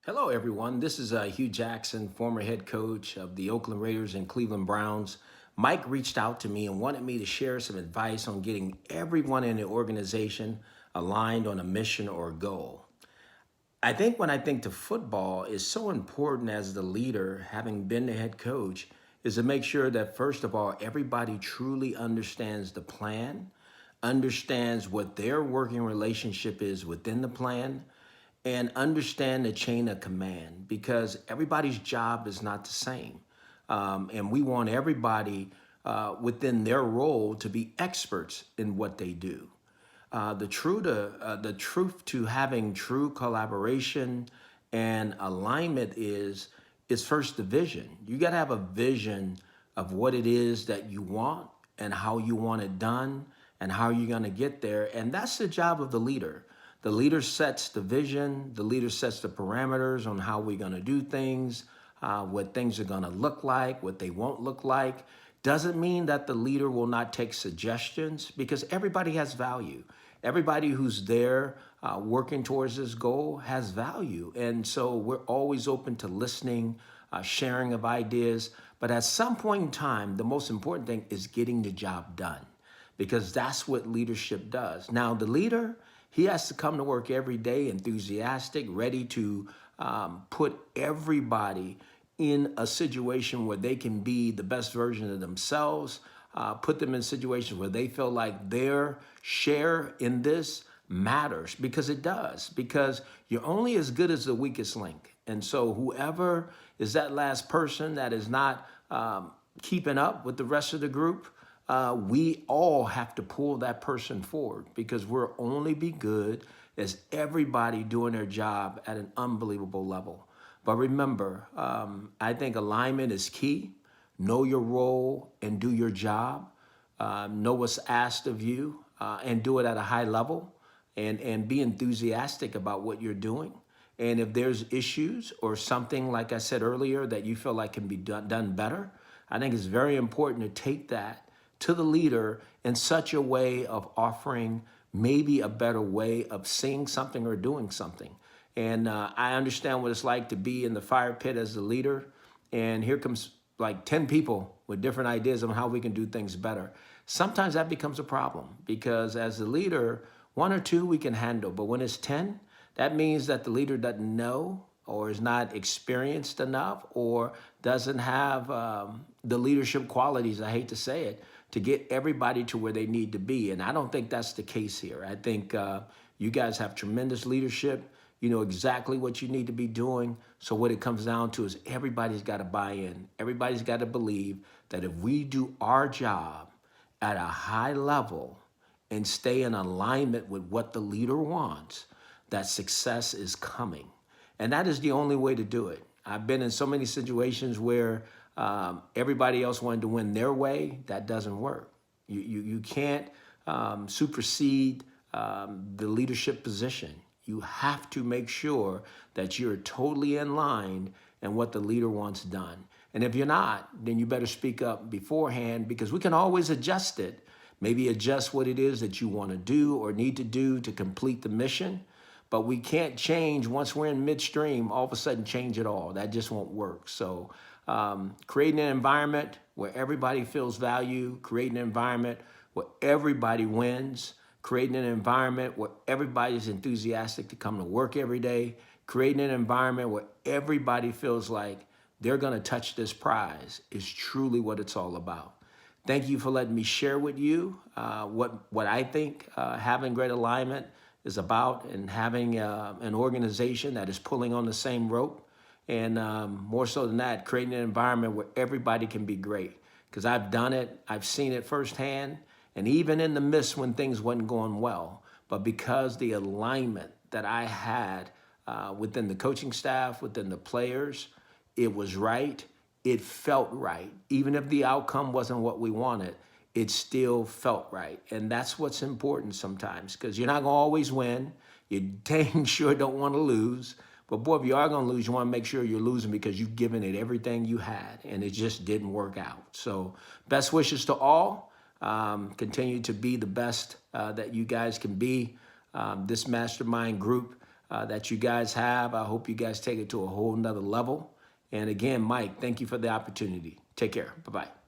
Hello, everyone. This is Hue Jackson, former head coach of the Oakland Raiders and Cleveland Browns. Mike reached out to me and wanted me to share some advice on getting everyone in the organization aligned on a mission or a goal. I think when I think to football is so important as the leader, having been the head coach, is to make sure that first of all, everybody truly understands the plan, understands what their working relationship is within the plan, and understand the chain of command because everybody's job is not the same. And we want everybody within their role to be experts in what they do. The truth to having true collaboration and alignment is first the vision. You got to have a vision of what it is that you want and how you want it done and how you're going to get there. And that's the job of the leader. The leader sets the vision, the leader sets the parameters on how we're going to do things, what things are going to look like, what they won't look like. Doesn't mean that the leader will not take suggestions because everybody has value. Everybody who's there working towards this goal has value. And so we're always open to listening, sharing of ideas. But at some point in time, the most important thing is getting the job done because that's what leadership does. Now, the leader, he has to come to work every day enthusiastic, ready to put everybody in a situation where they can be the best version of themselves, put them in situations where they feel like their share in this matters because it does, because you're only as good as the weakest link. And so whoever is that last person that is not keeping up with the rest of the group, we all have to pull that person forward because we'll only be good as everybody doing their job at an unbelievable level. But remember, I think alignment is key. Know your role and do your job. Know what's asked of you and do it at a high level and be enthusiastic about what you're doing. And if there's issues or something, like I said earlier, that you feel like can be done better, I think it's very important to take that to the leader in such a way of offering maybe a better way of seeing something or doing something. And I understand what it's like to be in the fire pit as the leader. And here comes like 10 people with different ideas on how we can do things better. Sometimes that becomes a problem because as the leader, one or two we can handle. But when it's 10, that means that the leader doesn't know or is not experienced enough or doesn't have the leadership qualities, I hate to say it, to get everybody to where they need to be. And I don't think that's the case here. I think you guys have tremendous leadership. You know exactly what you need to be doing. So what it comes down to is everybody's got to buy in. Everybody's got to believe that if we do our job at a high level and stay in alignment with what the leader wants, that success is coming. And that is the only way to do it. I've been in so many situations where everybody else wanted to win their way. That doesn't work. You can't supersede the leadership position. You have to make sure that you're totally in line and what the leader wants done. And if you're not, then you better speak up beforehand because we can always adjust it. Maybe adjust what it is that you want to do or need to do to complete the mission. But we can't change once we're in midstream, all of a sudden change it all. That just won't work. So creating an environment where everybody feels value, creating an environment where everybody wins, creating an environment where everybody's enthusiastic to come to work every day, creating an environment where everybody feels like they're going to touch this prize is truly what it's all about. Thank you for letting me share with you what I think having great alignment is about and having an organization that is pulling on the same rope. And more so than that, creating an environment where everybody can be great. Because I've done it, I've seen it firsthand, and even in the midst when things wasn't going well. But because the alignment that I had within the coaching staff, within the players, it was right, it felt right. Even if the outcome wasn't what we wanted, it still felt right. And that's what's important sometimes because you're not gonna always win. You dang sure don't wanna lose. But boy, if you are gonna lose, you wanna make sure you're losing because you've given it everything you had and it just didn't work out. So best wishes to all. Continue to be the best that you guys can be. This mastermind group that you guys have. I hope you guys take it to a whole nother level. And again, Mike, thank you for the opportunity. Take care. Bye-bye.